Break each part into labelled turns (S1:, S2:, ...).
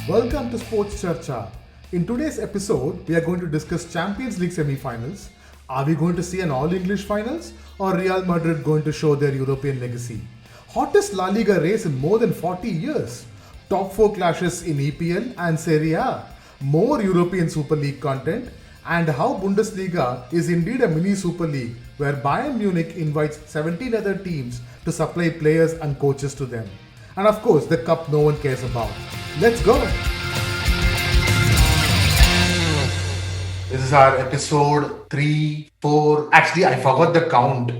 S1: Welcome to SportsCharcha. In today's episode, we are going to discuss Champions League semi-finals. Are we going to see an all-English finals or Real Madrid going to show their European legacy? Hottest LaLiga race in more than 40 years. Top 4 clashes in EPL and Serie A. More European Super League content and how Bundesliga is indeed a mini Super League where Bayern Munich invites 17 other teams to supply players and coaches to them. And of course, the cup no one cares about. Let's go! This is our episode 3, 4. Actually, I forgot the count.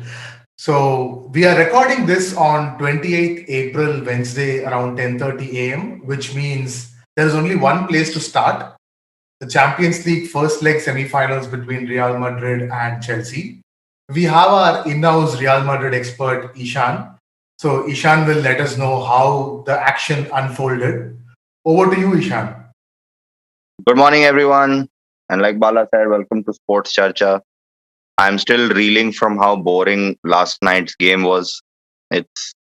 S1: So we are recording this on 28th April, Wednesday around 10:30 a.m., which means there is only one place to start. The Champions League first leg semi-finals between Real Madrid and Chelsea. We have our in-house Real Madrid expert, Eeshaan. So Eeshaan will let us know how the action unfolded. Over to you, Eeshaan.
S2: Good morning, everyone. And like Bala said, welcome to SportsCharcha. I'm still reeling from how boring last night's game was. It's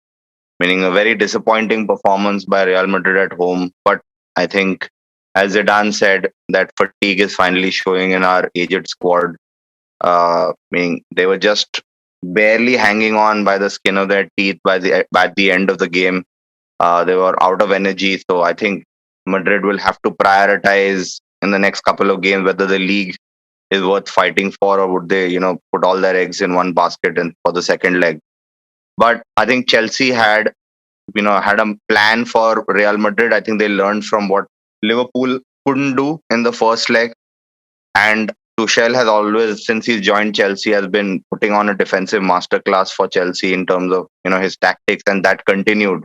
S2: meaning a very disappointing performance by Real Madrid at home. But I think, as Zidane said, that fatigue is finally showing in our aged squad. Meaning they were just barely hanging on by the skin of their teeth by the end of the game. They were out of energy. So I think Madrid will have to prioritize in the next couple of games whether the league is worth fighting for, or would they, put all their eggs in one basket and for the second leg. But I think Chelsea had a plan for Real Madrid. I think they learned from what Liverpool couldn't do in the first leg. And Tuchel has always, since he's joined Chelsea, has been putting on a defensive masterclass for Chelsea in terms of, his tactics, and that continued.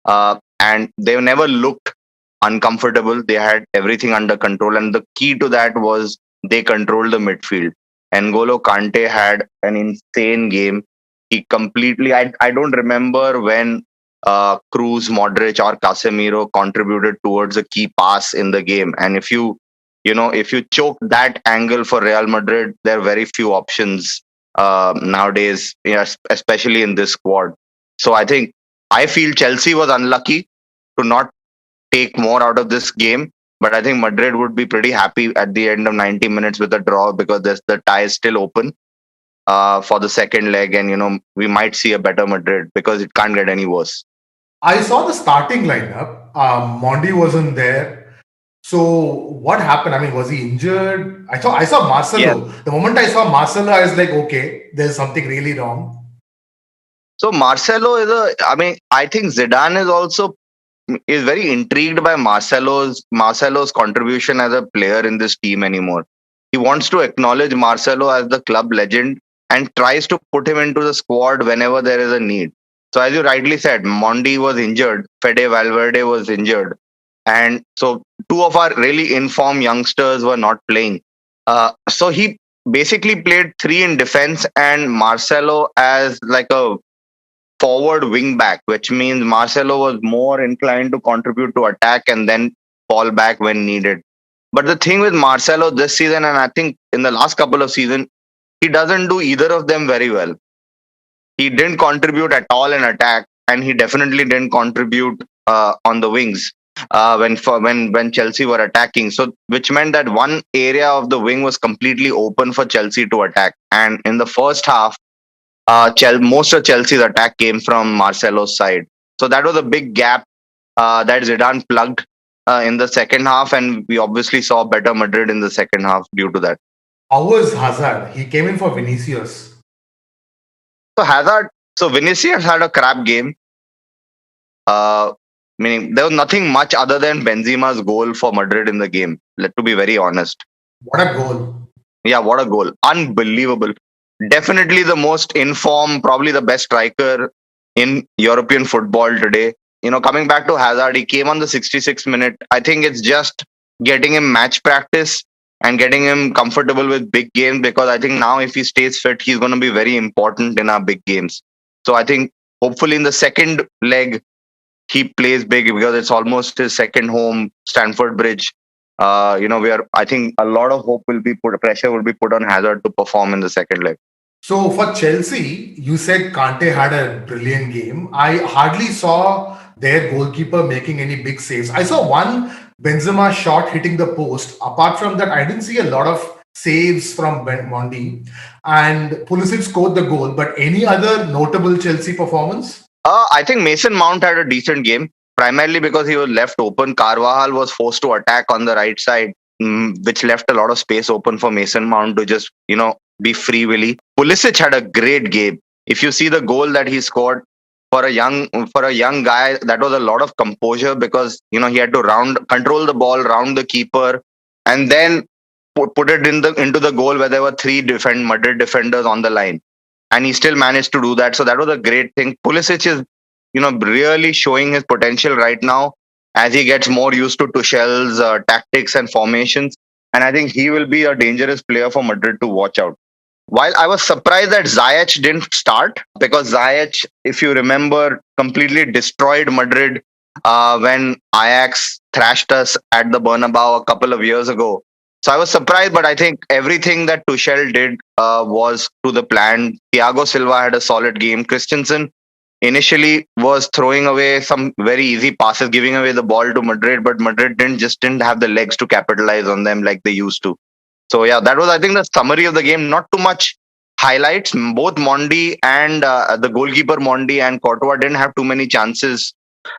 S2: And they've never looked uncomfortable. They had everything under control. And the key to that was they controlled the midfield. N'Golo Kante had an insane game. He completely, I don't remember when Kroos, Modric or Casemiro contributed towards a key pass in the game. And if you choke that angle for Real Madrid, there are very few options nowadays, especially in this squad. So I feel Chelsea was unlucky to not take more out of this game. But I think Madrid would be pretty happy at the end of 90 minutes with a draw, because the tie is still open for the second leg. And, we might see a better Madrid because it can't get any worse.
S1: I saw the starting lineup. Mondi wasn't there. So what happened? I mean, was he injured? I saw Marcelo. Yeah. The moment I saw Marcelo, I was like, okay, there's something really wrong.
S2: So Marcelo I think Zidane is very intrigued by Marcelo's contribution as a player in this team anymore. He wants to acknowledge Marcelo as the club legend and tries to put him into the squad whenever there is a need. So as you rightly said, Mondi was injured, Fede Valverde was injured, and so two of our really informed youngsters were not playing. So he basically played 3 in defense and Marcelo as like a forward wing back, which means Marcelo was more inclined to contribute to attack and then fall back when needed. But the thing with Marcelo this season, and I think in the last couple of seasons, he doesn't do either of them very well. He didn't contribute at all in attack, and he definitely didn't contribute on the wings when Chelsea were attacking. So, which meant that one area of the wing was completely open for Chelsea to attack. And in the first half, most of Chelsea's attack came from Marcelo's side. So that was a big gap that Zidane plugged in the second half, and we obviously saw better Madrid in the second half due to that.
S1: How was Hazard? He came in for Vinicius.
S2: So Vinicius had a crap game. Meaning there was nothing much other than Benzema's goal for Madrid in the game. To be very honest.
S1: What a goal!
S2: Yeah, what a goal! Unbelievable. Definitely the most informed, probably the best striker in European football today. Coming back to Hazard, he came on the 66th minute. I think it's just getting him match practice and getting him comfortable with big games, because I think now if he stays fit, he's going to be very important in our big games. So I think hopefully in the second leg, he plays big, because it's almost his second home, Stamford Bridge. I think a lot of pressure will be put on Hazard to perform in the second leg.
S1: So for Chelsea, you said Kante had a brilliant game. I hardly saw their goalkeeper making any big saves. I saw one Benzema shot hitting the post. Apart from that, I didn't see a lot of saves from Mondi. And Pulisic scored the goal. But any other notable Chelsea performance?
S2: I think Mason Mount had a decent game, primarily because he was left open. Carvajal was forced to attack on the right side, which left a lot of space open for Mason Mount to just, be free willy. Pulisic had a great game. If you see the goal that he scored for a young guy, that was a lot of composure because he had to control the ball, round the keeper, and then put it into the goal where there were three Madrid defenders on the line, and he still managed to do that. So that was a great thing. Pulisic is, really showing his potential right now as he gets more used to Tuchel's tactics and formations. And I think he will be a dangerous player for Madrid to watch out. While I was surprised that Ziyech didn't start, because Ziyech, if you remember, completely destroyed Madrid when Ajax thrashed us at the Bernabeu a couple of years ago. So I was surprised, but I think everything that Tuchel did was to the plan. Thiago Silva had a solid game. Christensen initially was throwing away some very easy passes, giving away the ball to Madrid, but Madrid didn't have the legs to capitalize on them like they used to. So yeah, that was, I think, the summary of the game. Not too much highlights. Both Mondi and the goalkeeper Mondi and Courtois didn't have too many chances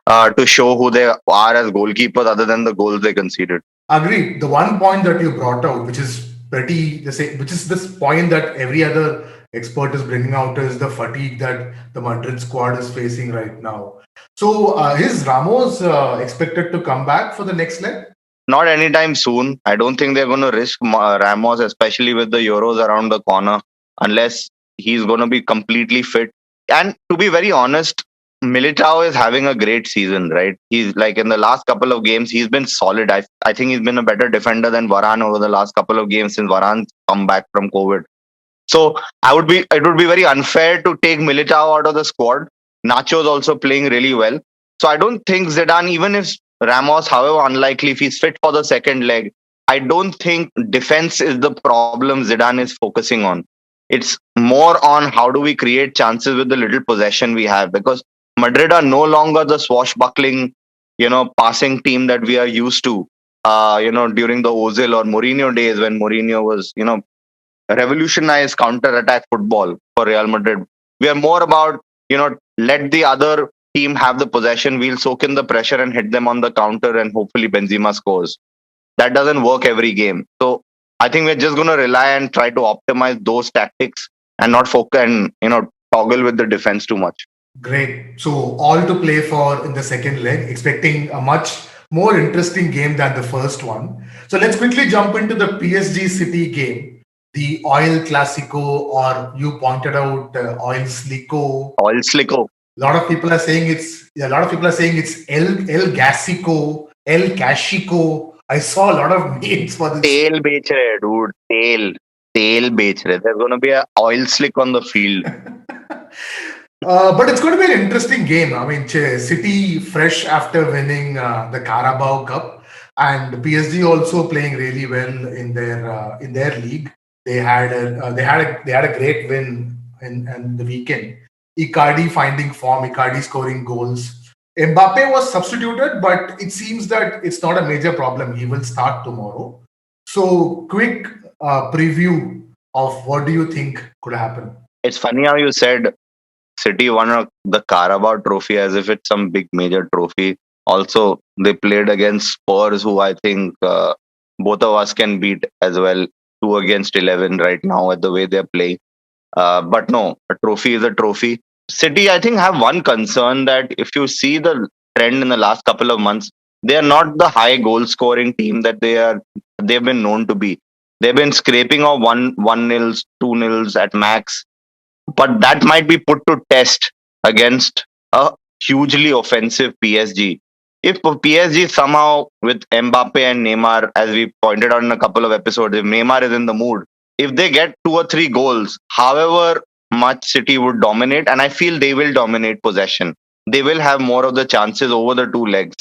S2: to show who they are as goalkeepers, other than the goals they conceded.
S1: Agreed. The one point that you brought out, which is pretty the same, which is this point that every other expert is bringing out, is the fatigue that the Madrid squad is facing right now. So, is Ramos expected to come back for the next leg?
S2: Not anytime soon. I don't think they're going to risk Ramos, especially with the Euros around the corner, unless he's going to be completely fit. And to be very honest, Militao is having a great season, right? He's like, in the last couple of games, he's been solid. I think he's been a better defender than Varane over the last couple of games since Varane's come back from COVID. So it would be very unfair to take Militao out of the squad. Nacho is also playing really well. So I don't think Zidane, even if Ramos, however unlikely, if he's fit for the second leg, I don't think defense is the problem Zidane is focusing on. It's more on how do we create chances with the little possession we have, because Madrid are no longer the swashbuckling, passing team that we are used to, during the Ozil or Mourinho days, when Mourinho was, revolutionized counter-attack football for Real Madrid. We are more about, let the other team have the possession, we'll soak in the pressure and hit them on the counter, and hopefully Benzema scores. That doesn't work every game. So I think we're just going to rely and try to optimize those tactics and not focus and, toggle with the defense too much.
S1: Great. So all to play for in the second leg, expecting a much more interesting game than the first one. So let's quickly jump into the PSG City game, the Oil Clasico, or you pointed out Oil Slico.
S2: Oil Slico.
S1: A lot of people are saying it's El Gasico, El Cashico. I saw a lot of names for this.
S2: Tail bech rahe, dude. Tail bech rahe. There's going to be an oil slick on the field.
S1: But it's going to be an interesting game. I mean, City fresh after winning the Carabao Cup, and PSG also playing really well in their league. They had a great win in the weekend. Icardi finding form, Icardi scoring goals. Mbappe was substituted, but it seems that it's not a major problem. He will start tomorrow. So, quick preview of what do you think could happen?
S2: It's funny how you said City won the Carabao trophy as if it's some big major trophy. Also, they played against Spurs, who I think both of us can beat as well. 2-11 right now at the way they're playing. But no, a trophy is a trophy. City, I think, have one concern, that if you see the trend in the last couple of months, they are not the high goal scoring team that they've been known to be. They've been scraping off 1-0s, 2-0s at max. But that might be put to test against a hugely offensive PSG. If PSG somehow, with Mbappe and Neymar, as we pointed out in a couple of episodes, if Neymar is in the mood, if they get 2 or 3 goals, however much City would dominate, and I feel they will dominate possession, they will have more of the chances over the 2 legs.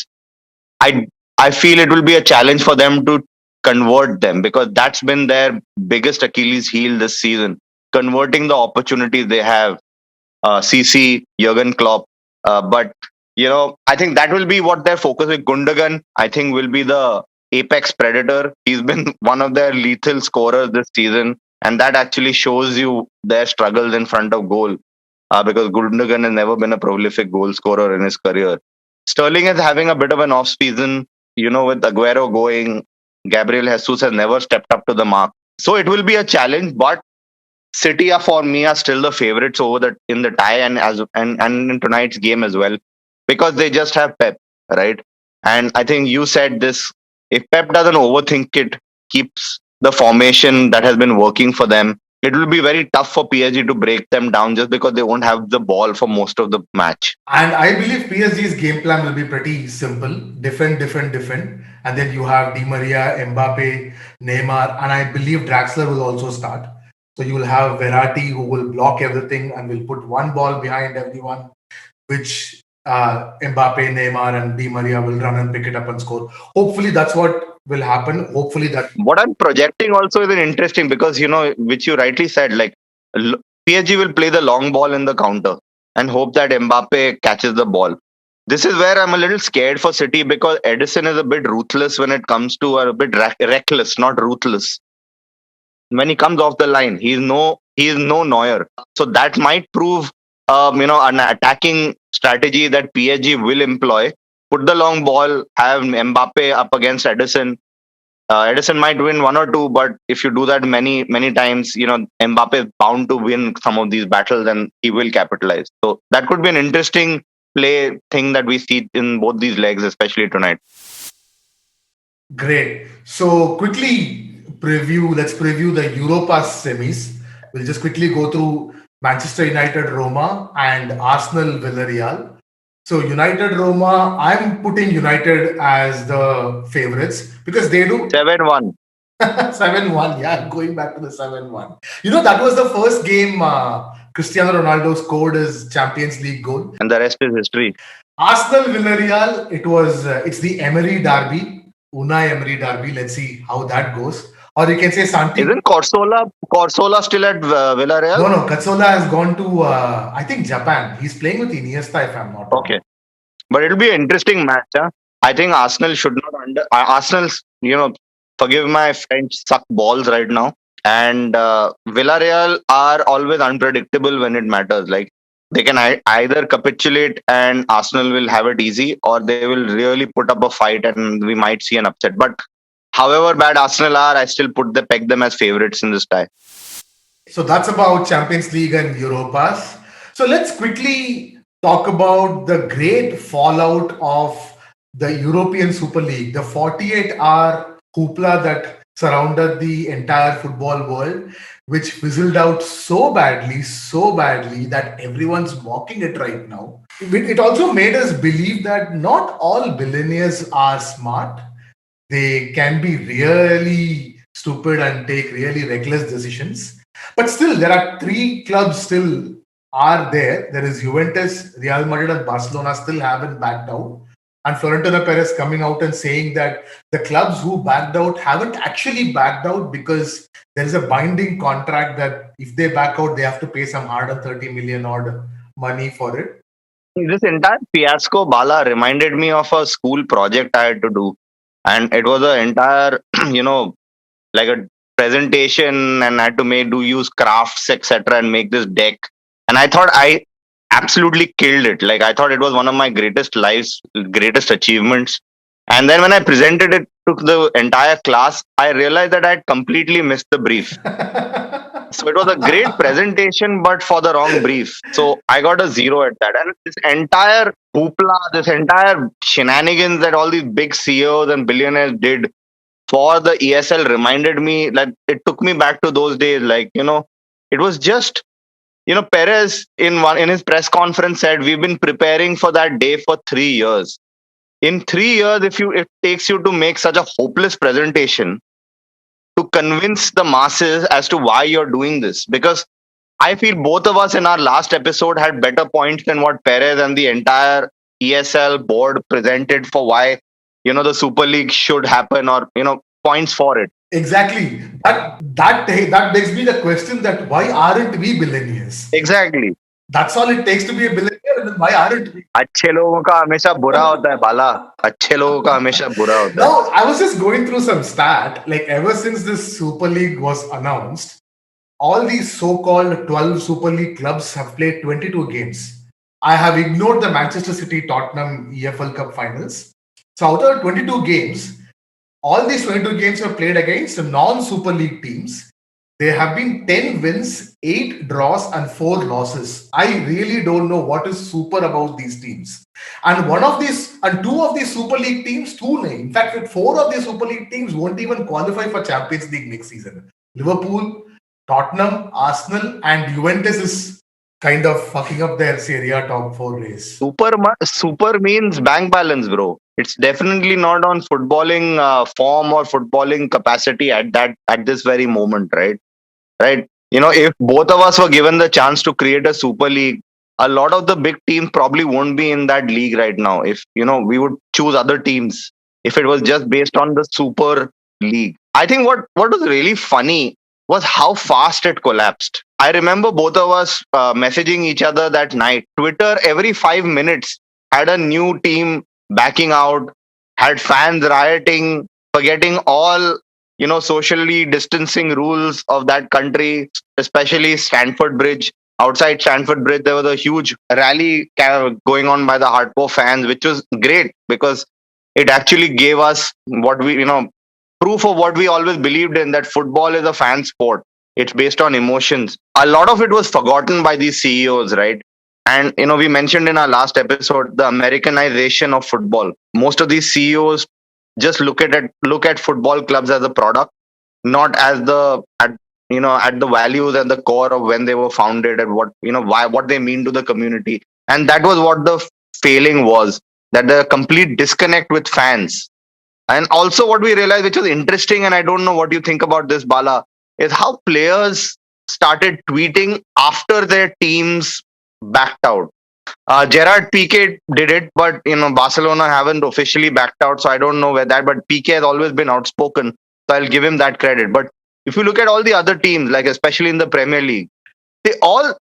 S2: I feel it will be a challenge for them to convert them, because that's been their biggest Achilles heel this season, converting the opportunities they have. CC, Jurgen Klopp, but I think that will be what their focus with Gundogan. I think will be the apex predator. He's been one of their lethal scorers this season, and that actually shows you their struggles in front of goal. Because Gundogan has never been a prolific goal scorer in his career. Sterling is having a bit of an off season. With Aguero going, Gabriel Jesus has never stepped up to the mark. So it will be a challenge, but City are for me are still the favorites over in the tie and in tonight's game as well, because they just have Pep, right? And I think you said this: if Pep doesn't overthink it, keeps the formation that has been working for them, it will be very tough for PSG to break them down just because they won't have the ball for most of the match.
S1: And I believe PSG's game plan will be pretty simple: defend, defend, defend. And then you have Di Maria, Mbappe, Neymar, and I believe Draxler will also start. So you will have Verratti who will block everything and will put one ball behind everyone, which Mbappe, Neymar, and Di Maria will run and pick it up and score. Hopefully, that's what will happen. Hopefully, that.
S2: What I'm projecting also is an interesting, because which you rightly said, like PSG will play the long ball in the counter and hope that Mbappe catches the ball. This is where I'm a little scared for City, because Edison is a bit ruthless when it comes to, or a bit reckless, not ruthless. When he comes off the line, he is no Neuer. So that might prove an attacking strategy that PSG will employ. Put the long ball, have Mbappe up against Edison. Edison might win one or two, but if you do that many, many times, Mbappe is bound to win some of these battles and he will capitalize. So that could be an interesting play thing that we see in both these legs, especially tonight.
S1: Great. So let's preview the Europa semis. We'll just quickly go through Manchester United Roma and Arsenal Villarreal. So United Roma, I'm putting United as the favorites because they do
S2: 7-1.
S1: 7-1. Yeah, I'm going back to the 7-1. That was the first game Cristiano Ronaldo scored his Champions League goal.
S2: And the rest is history.
S1: Arsenal Villarreal, it's the Emery derby. Unai Emery derby. Let's see how that goes. Or you can say Santi.
S2: Isn't Corsola still at Villarreal?
S1: No. Cazorla has gone to, I think, Japan. He's playing with Iniesta, if I'm not wrong.
S2: Okay. But it'll be an interesting match. Huh? I think Arsenal should not Arsenal's, forgive my French, suck balls right now. And Villarreal are always unpredictable when it matters. Like, they can either capitulate and Arsenal will have it easy, or they will really put up a fight and we might see an upset. But however bad Arsenal are, I still peg them as favorites in this tie.
S1: So that's about Champions League and Europas. So let's quickly talk about the great fallout of the European Super League, the 48-hour hoopla that surrounded the entire football world, which fizzled out so badly that everyone's mocking it right now. It also made us believe that not all billionaires are smart. They can be really stupid and take really reckless decisions. But still, there are three clubs still are there. There is Juventus, Real Madrid, and Barcelona still haven't backed out. And Florentino Perez coming out and saying that the clubs who backed out haven't actually backed out because there is a binding contract that if they back out, they have to pay some hard 30 million odd money for it.
S2: This entire fiasco, Bala, reminded me of a school project I had to do. And it was an entire, like a presentation, and I had to use crafts, etc., and make this deck. And I thought I absolutely killed it. Like, I thought it was one of my greatest achievements. And then when I presented it to the entire class, I realized that I had completely missed the brief. So it was a great presentation, but for the wrong brief. So I got a 0 at that. And this entire hoopla, this entire shenanigans that all these big CEOs and billionaires did for the ESL reminded me that it took me back to those days. Like, it was just, Perez in his press conference said, we've been preparing for that day for 3 years. In 3 years, it takes you to make such a hopeless presentation to convince the masses as to why you're doing this. Because I feel both of us in our last episode had better points than what Perez and the entire ESL board presented for why, the Super League should happen, or, points for it.
S1: Exactly. That begs me the question that why aren't we billionaires?
S2: Exactly.
S1: That's all it takes to be a billionaire. And then why aren't we?
S2: अच्छे लोगों का हमेशा बुरा होता है बाला. अच्छे लोगों का हमेशा बुरा होता है.
S1: Now, I was just going through some stat. Like, ever since this Super League was announced, all these so-called 12 Super League clubs have played 22 games. I have ignored the Manchester City Tottenham EFL Cup finals. So out of 22 games, all these 22 games were played against non-Super League teams. There have been 10 wins, 8 draws, and 4 losses. I really don't know what is super about these teams. And two of these Super League teams, in fact, four of these Super League teams won't even qualify for Champions League next season. Liverpool, Tottenham, Arsenal, and Juventus is kind of fucking up their Serie A top four race.
S2: Super means bank balance, bro. It's definitely not on footballing form or footballing capacity at this very moment, right? Right. If both of us were given the chance to create a super league, a lot of the big teams probably won't be in that league right now. If we would choose other teams if it was just based on the super league. I think what was really funny was how fast it collapsed. I remember both of us messaging each other that night. Twitter every 5 minutes had a new team backing out, had fans rioting, forgetting all socially distancing rules of that country, especially Stanford Bridge. Outside Stanford Bridge, there was a huge rally going on by the hardcore fans, which was great because it actually gave us proof of what we always believed in, that football is a fan sport. It's based on emotions. A lot of it was forgotten by these CEOs, right? And we mentioned in our last episode the Americanization of football. Most of these CEOs just look at football clubs as a product, not as at the values and the core of when they were founded and what they mean to the community. And that was what the failing was, that the complete disconnect with fans. And also what we realized, which was interesting, and I don't know what you think about this, Bala, is how players started tweeting after their teams backed out. Gerard Piqué did it, but Barcelona haven't officially backed out, so I don't know where that. But Piqué has always been outspoken, so I'll give him that credit. But if you look at all the other teams, like especially in the Premier League, they all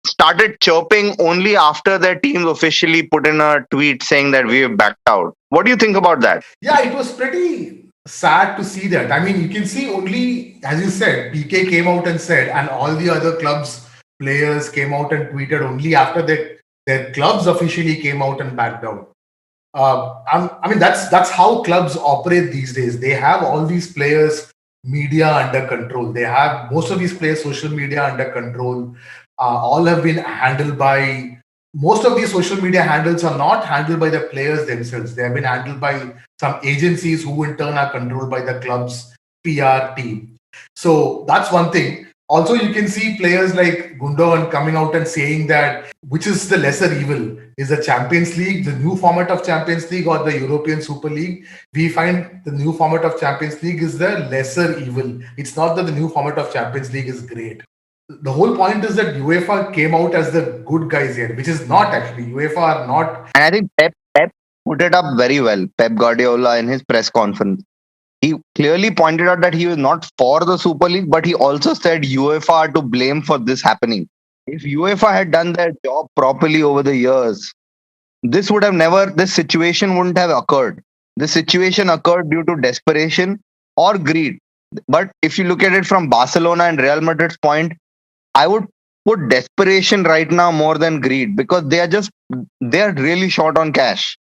S2: started chirping only after their teams officially put in a tweet saying that we have backed out. What do you think about that?
S1: Yeah, it was pretty sad to see that. I mean, you can see only, as you said, PK came out and said, and all the other clubs' players came out and tweeted only after their clubs officially came out and backed out. I mean, that's how clubs operate these days. They have all these players' media under control. They have most of these players' social media under control. All have been handled by most of these social media handles are not handled by the players themselves. They have been handled by some agencies who in turn are controlled by the club's PR team. So that's one thing. Also, you can see players like Gundogan coming out and saying that which is the lesser evil? Is the Champions League, the new format of Champions League, or the European Super League? We find the new format of Champions League is the lesser evil. It's not that the new format of Champions League is great. The whole point is that UEFA came out as the good guys here, which is not actually. UEFA are not.
S2: And I think Pep put it up very well. Pep Guardiola in his press conference, he clearly pointed out that he was not for the Super League, but he also said UEFA are to blame for this happening. If UEFA had done their job properly over the years, this situation wouldn't have occurred. This situation occurred due to desperation or greed. But if you look at it from Barcelona and Real Madrid's point, I would put desperation right now more than greed, because they are really short on cash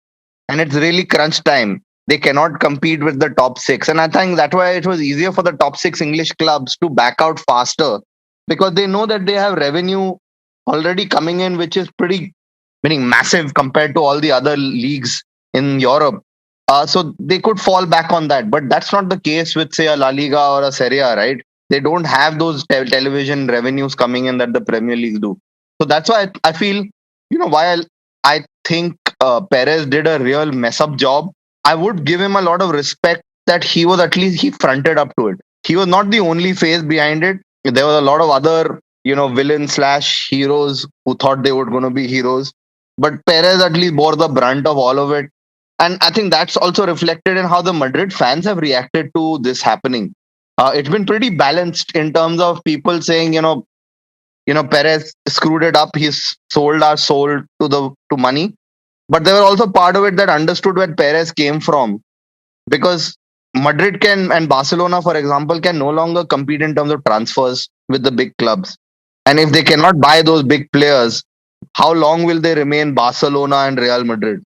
S2: and it's really crunch time. They cannot compete with the top six. And I think that's why it was easier for the top six English clubs to back out faster, because they know that they have revenue already coming in, which is meaning massive compared to all the other leagues in Europe. So they could fall back on that. But that's not the case with, say, a La Liga or a Serie A, right? They don't have those television revenues coming in that the Premier League do. So that's why I feel, while I think Perez did a real mess up job, I would give him a lot of respect that he fronted up to it. He was not the only face behind it. There was a lot of other, villains / heroes who thought they were going to be heroes. But Perez at least bore the brunt of all of it. And I think that's also reflected in how the Madrid fans have reacted to this happening. It's been pretty balanced in terms of people saying, Perez screwed it up. He's sold our soul to money. But there were also part of it that understood where Perez came from, because Madrid can and Barcelona, for example, can no longer compete in terms of transfers with the big clubs. And if they cannot buy those big players, how long will they remain Barcelona and Real Madrid?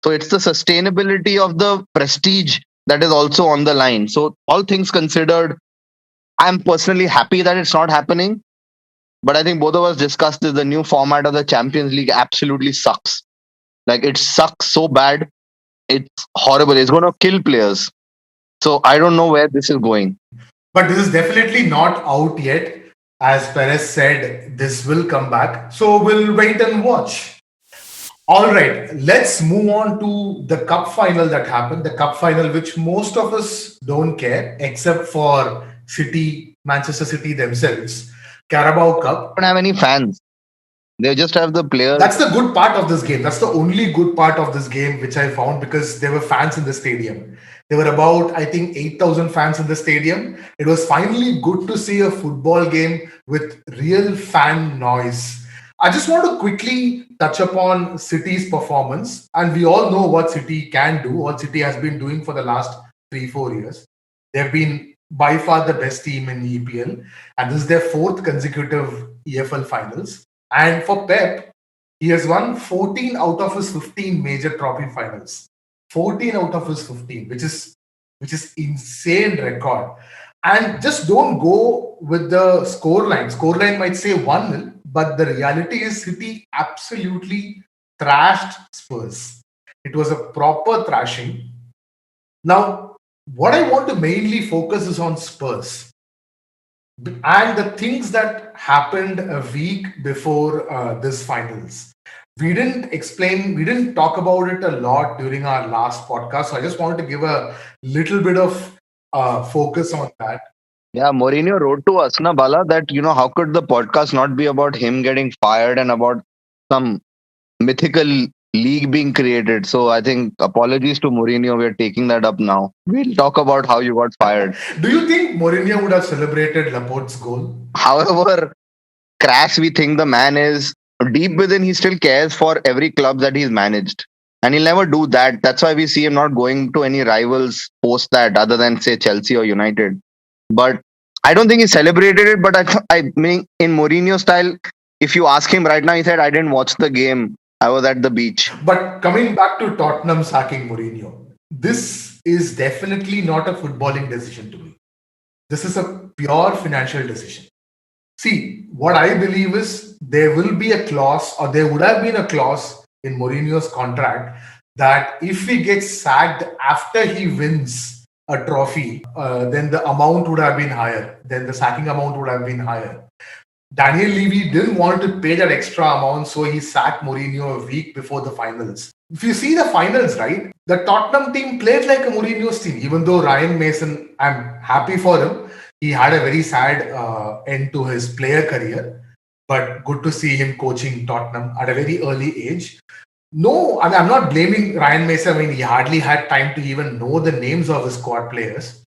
S2: So it's the sustainability of the prestige that is also on the line. So all things considered, I'm personally happy that it's not happening. But I think both of us discussed this, the new format of the Champions League absolutely sucks. Like, it sucks so bad. It's horrible. It's going to kill players. So I don't know where this is going.
S1: But this is definitely not out yet. As Perez said, this will come back. So we'll wait and watch. All right, let's move on to the cup final that happened. The cup final, which most of us don't care, except for Manchester City themselves. Carabao Cup.
S2: Don't have any fans. They just have the players.
S1: That's the good part of this game. That's the only good part of this game, which I found, because there were fans in the stadium. There were about, I think, 8,000 fans in the stadium. It was finally good to see a football game with real fan noise. I just want to quickly touch upon City's performance. And we all know what City can do, what City has been doing for the last 3-4 years. They've been by far the best team in EPL. And this is their fourth consecutive EFL finals. And for Pep, he has won 14 out of his 15 major trophy finals. 14 out of his 15, which is insane record. And just don't go with the scoreline. Scoreline might say 1-0, but the reality is City absolutely thrashed Spurs. It was a proper thrashing. Now, what I want to mainly focus is on Spurs and the things that happened a week before this finals. We didn't talk about it a lot during our last podcast. So I just wanted to give a little bit of focus on that.
S2: Yeah, Mourinho wrote to us, na Bala, that, how could the podcast not be about him getting fired and about some mythical league being created? So I think apologies to Mourinho. We're taking that up now. We'll talk about how you got fired.
S1: Do you think Mourinho would have celebrated Laporte's goal?
S2: However crass we think the man is, deep within he still cares for every club that he's managed. And he'll never do that. That's why we see him not going to any rivals post that, other than, say, Chelsea or United. But I don't think he celebrated it. But I mean, in Mourinho style, if you ask him right now, he said, I didn't watch the game. I was at the beach.
S1: But coming back to Tottenham sacking Mourinho, this is definitely not a footballing decision to me. This is a pure financial decision. See, what I believe is there will be a clause, or there would have been a clause in Mourinho's contract, that if he gets sacked after he wins a trophy, then the amount would have been higher. Then the sacking amount would have been higher. Daniel Levy didn't want to pay that extra amount, so he sacked Mourinho a week before the finals. If you see the finals, right, the Tottenham team played like a Mourinho's team. Even though Ryan Mason, I'm happy for him, he had a very sad end to his player career, but good to see him coaching Tottenham at a very early age. No, I mean, I'm not blaming Ryan Mason. I mean, he hardly had time to even know the names of his squad players.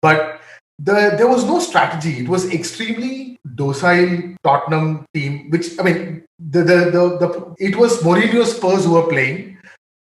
S1: But there was no strategy. It was extremely docile Tottenham team, which, I mean, it was Mourinho's Spurs who were playing,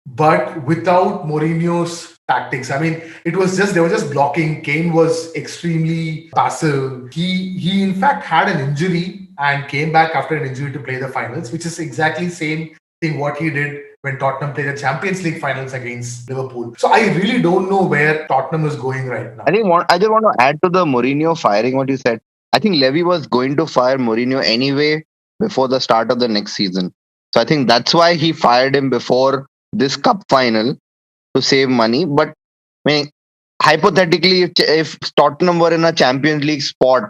S1: but without Mourinho's tactics. I mean, they were just blocking. Kane was extremely passive. He in fact had an injury and came back after an injury to play the finals, which is exactly same thing what he did when Tottenham played the Champions League finals against Liverpool. So I really don't know where Tottenham is going right now.
S2: I just want to add to the Mourinho firing what you said. I think Levy was going to fire Mourinho anyway before the start of the next season. So I think that's why he fired him before this cup final, to save money. But I mean, hypothetically, if Tottenham were in a Champions League spot,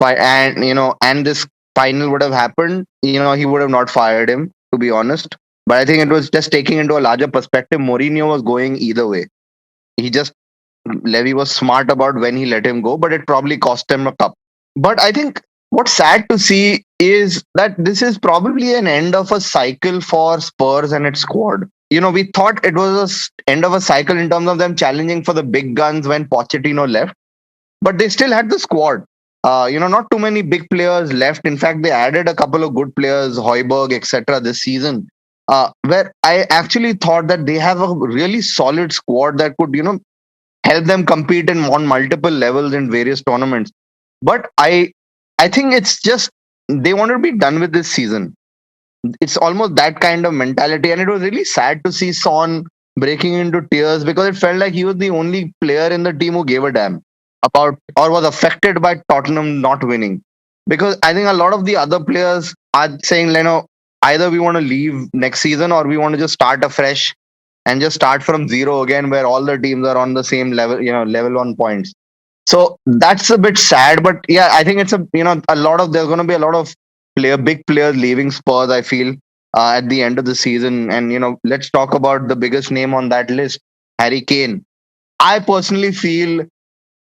S2: and this final would have happened, he would have not fired him, to be honest. But I think it was just taking into a larger perspective. Mourinho was going either way. Levy was smart about when he let him go, but it probably cost him a cup. But I think what's sad to see is that this is probably an end of a cycle for Spurs and its squad. We thought it was the end of a cycle in terms of them challenging for the big guns when Pochettino left, but they still had the squad. not too many big players left. In fact, they added a couple of good players, Hoiberg, etc., this season. Where I actually thought that they have a really solid squad that could, help them compete on multiple levels in various tournaments. But I think it's just they want to be done with this season. It's almost that kind of mentality, and it was really sad to see Son breaking into tears because it felt like he was the only player in the team who gave a damn about or was affected by Tottenham not winning. Because I think a lot of the other players are saying, either we want to leave next season or we want to just start afresh and just start from zero again, where all the teams are on the same level, level on points. So that's a bit sad, but yeah, I think it's there's going to be a lot of big players leaving Spurs. I feel at the end of the season, and let's talk about the biggest name on that list, Harry Kane. I personally feel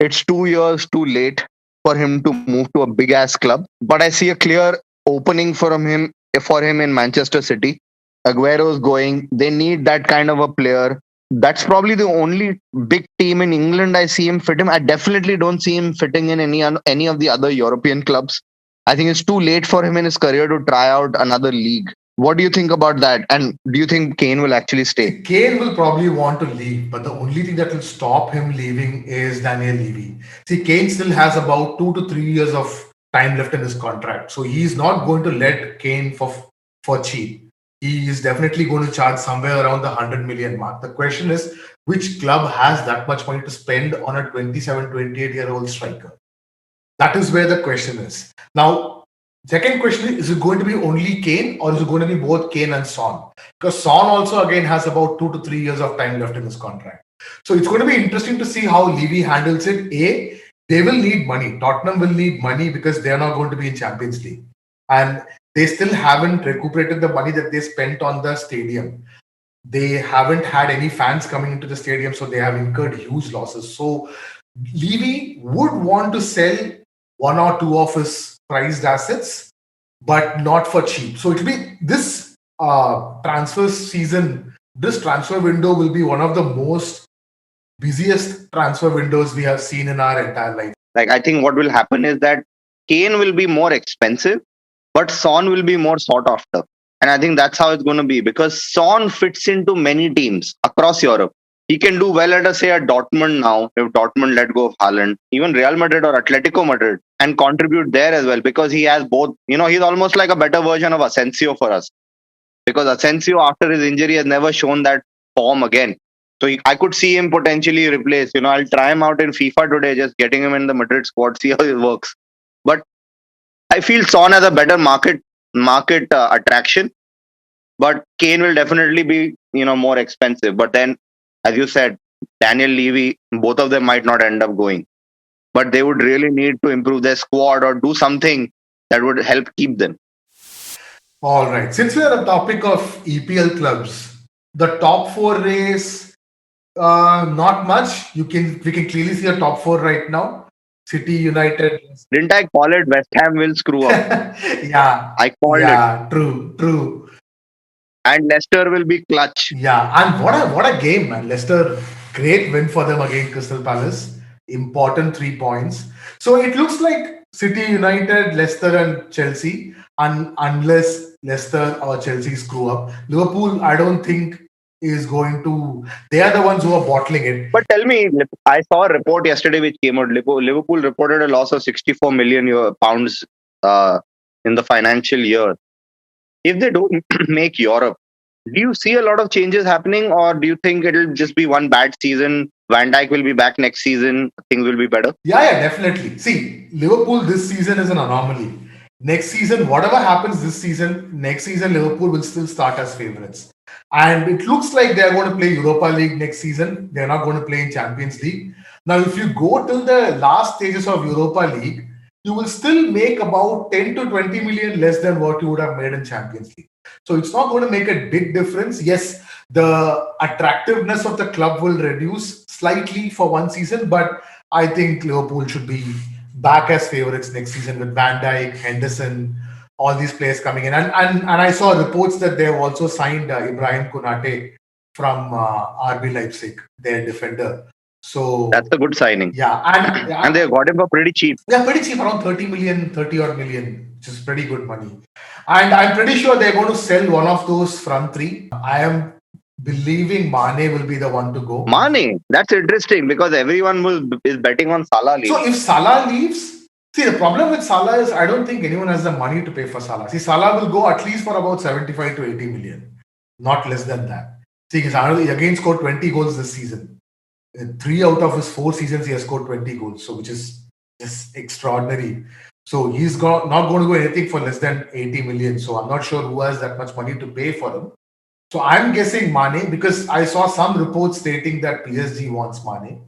S2: it's 2 years too late for him to move to a big ass club, but I see a clear opening for him in Manchester City. Aguero's going. They need that kind of a player. That's probably the only big team in England I see him fit him. I definitely don't see him fitting in any of the other European clubs. I think it's too late for him in his career to try out another league. What do you think about that? And do you think Kane will actually stay?
S1: Kane will probably want to leave, but the only thing that will stop him leaving is Daniel Levy. See, Kane still has about 2 to 3 years of time left in his contract, so he's not going to let Kane for cheap. He is definitely going to charge somewhere around the 100 million mark. The question is, which club has that much money to spend on a 27, 28-year-old striker? That is where the question is. Now, second question is it going to be only Kane or is it going to be both Kane and Son? Because Son also again has about 2 to 3 years of time left in his contract. So it's going to be interesting to see how Levy handles it. They will need money. Tottenham will need money because they are not going to be in Champions League. And they still haven't recuperated the money that they spent on the stadium. They haven't had any fans coming into the stadium, so they have incurred huge losses. So Levy would want to sell one or two of his prized assets, but not for cheap. So it'll be this transfer season, this transfer window will be one of the most busiest transfer windows we have seen in our entire life.
S2: Like, I think what will happen is that Kane will be more expensive, but Son will be more sought after. And I think that's how it's going to be because Son fits into many teams across Europe. He can do well at, say, at Dortmund now, if Dortmund let go of Haaland, even Real Madrid or Atletico Madrid, and contribute there as well because he has both. He's almost like a better version of Asensio for us because Asensio, after his injury, has never shown that form again. So I could see him potentially replace. I'll try him out in FIFA today, just getting him in the Madrid squad, see how it works. But I feel Son has a better market attraction, but Kane will definitely be more expensive. But then, as you said, Daniel Levy, both of them might not end up going, but they would really need to improve their squad or do something that would help keep them.
S1: All right. Since we are on the topic of EPL clubs, the top four race, not much. We can clearly see a top four right now. City, United.
S2: Didn't I call it West Ham will screw up?
S1: Yeah.
S2: I called it.
S1: Yeah, true.
S2: And Leicester will be clutch.
S1: Yeah, and what a game, man. Leicester, great win for them against Crystal Palace. Important 3 points. So it looks like City, United, Leicester, and Chelsea. And unless Leicester or Chelsea screw up, Liverpool, I don't think is going to. They are the ones who are bottling it.
S2: But tell me, I saw a report yesterday which came out. Liverpool reported a loss of 64 million pounds in the financial year. If they don't make Europe, do you see a lot of changes happening, or do you think it'll just be one bad season? Van Dijk will be back next season. Things will be better.
S1: Yeah, definitely. See, Liverpool this season is an anomaly. Next season, whatever happens this season, next season Liverpool will still start as favourites. And it looks like they're going to play Europa League next season. They're not going to play in Champions League. Now, if you go till the last stages of Europa League, you will still make about 10 to 20 million less than what you would have made in Champions League. So it's not going to make a big difference. Yes, the attractiveness of the club will reduce slightly for one season, but I think Liverpool should be back as favourites next season with Van Dijk, Henderson, all these players coming in. And I saw reports that they have also signed Ibrahim Konate from RB Leipzig, their defender. So
S2: That's a good signing.
S1: yeah, and
S2: And they got him for pretty cheap.
S1: yeah, pretty cheap, around 30 million, 30 odd million, which is pretty good money. And I'm pretty sure they're going to sell one of those front three. I am believing Mane will be the one to go.
S2: Mane, that's interesting because everyone is betting on Salah leaving.
S1: So if Salah leaves, see, the problem with Salah is I don't think anyone has the money to pay for Salah. See, Salah will go at least for about 75 to 80 million, not less than that. See, he again scored 20 goals this season. In 3 out of his 4 seasons, he has scored 20 goals, so which is just extraordinary. So he's not going to go anything for less than 80 million. So I'm not sure who has that much money to pay for him. So I'm guessing Mane, because I saw some reports stating that PSG wants Mane